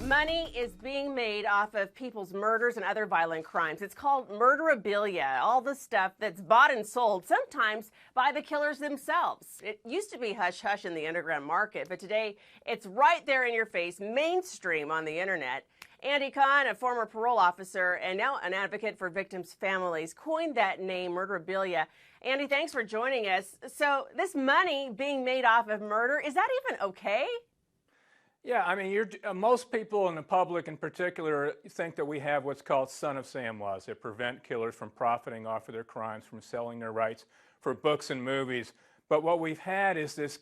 Money is being made off of people's murders and other violent crimes. It's called murderabilia, all the stuff that's bought and sold, sometimes by the killers themselves. It used to be hush-hush in the underground market, but today it's right there in your face, mainstream on the internet. Andy Kahn, a former parole officer and now an advocate for victims' families, coined that name, murderabilia. Andy, thanks for joining us. So this money being made off of murder, is that even okay? Yeah, I mean, most people in the public in particular think that we have what's called son of Sam laws that prevent killers from profiting off of their crimes, from selling their rights for books and movies. But what we've had is this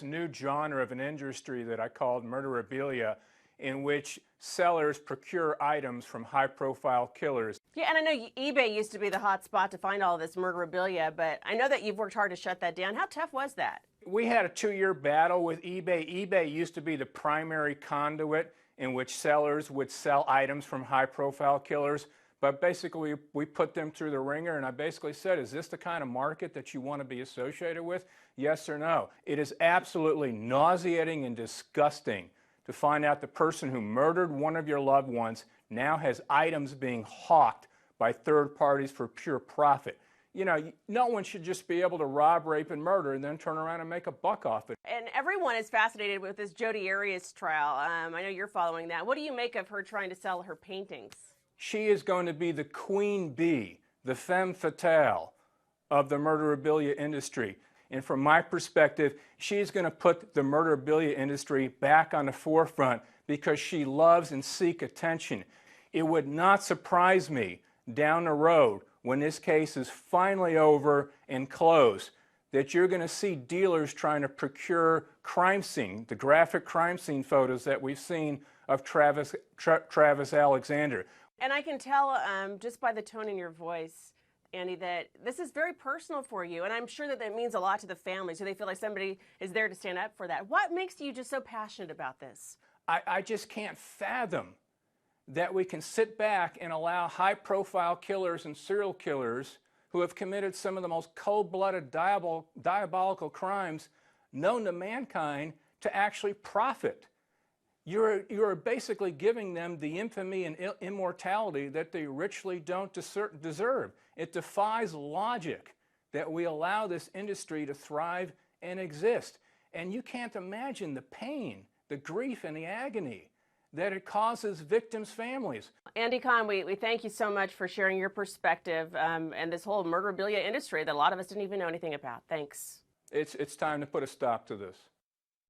new genre of an industry that I called murderabilia, in which sellers procure items from high-profile killers. Yeah, and I know eBay used to be the hot spot to find all this murderabilia, but I know that you've worked hard to shut that down. How tough was that? We had a 2-year battle with eBay. eBay used to be the primary conduit in which sellers would sell items from high-profile killers, but basically we put them through the ringer, and I basically said, is this the kind of market that you want to be associated with? Yes or no? It is absolutely nauseating and disgusting to find out the person who murdered one of your loved ones now has items being hawked by third parties for pure profit. You know, no one should just be able to rob, rape, and murder and then turn around and make a buck off it. And everyone is fascinated with this Jodi Arias trial. I know you're following that. What do you make of her trying to sell her paintings? She is going to be the queen bee, the femme fatale of the murderabilia industry. And from my perspective, she's going to put the murderabilia industry back on the forefront because she loves and seeks attention. It would not surprise me down the road, when this case is finally over and closed, that you're going to see dealers trying to procure crime scene, the graphic crime scene photos that we've seen of Travis Alexander. And I can tell just by the tone in your voice, Andy, that this is very personal for you, and I'm sure that that means a lot to the family, so they feel like somebody is there to stand up for that. What makes you just so passionate about this? I just can't fathom that we can sit back and allow high-profile killers and serial killers who have committed some of the most cold-blooded, diabolical crimes known to mankind to actually profit. You're basically giving them the infamy and immortality that they richly don't deserve. It defies logic that we allow this industry to thrive and exist. And you can't imagine the pain, the grief, and the agony that it causes victims' families. Andy Kahn, we thank you so much for sharing your perspective and this whole murderabilia industry that a lot of us didn't even know anything about. Thanks. It's time to put a stop to this.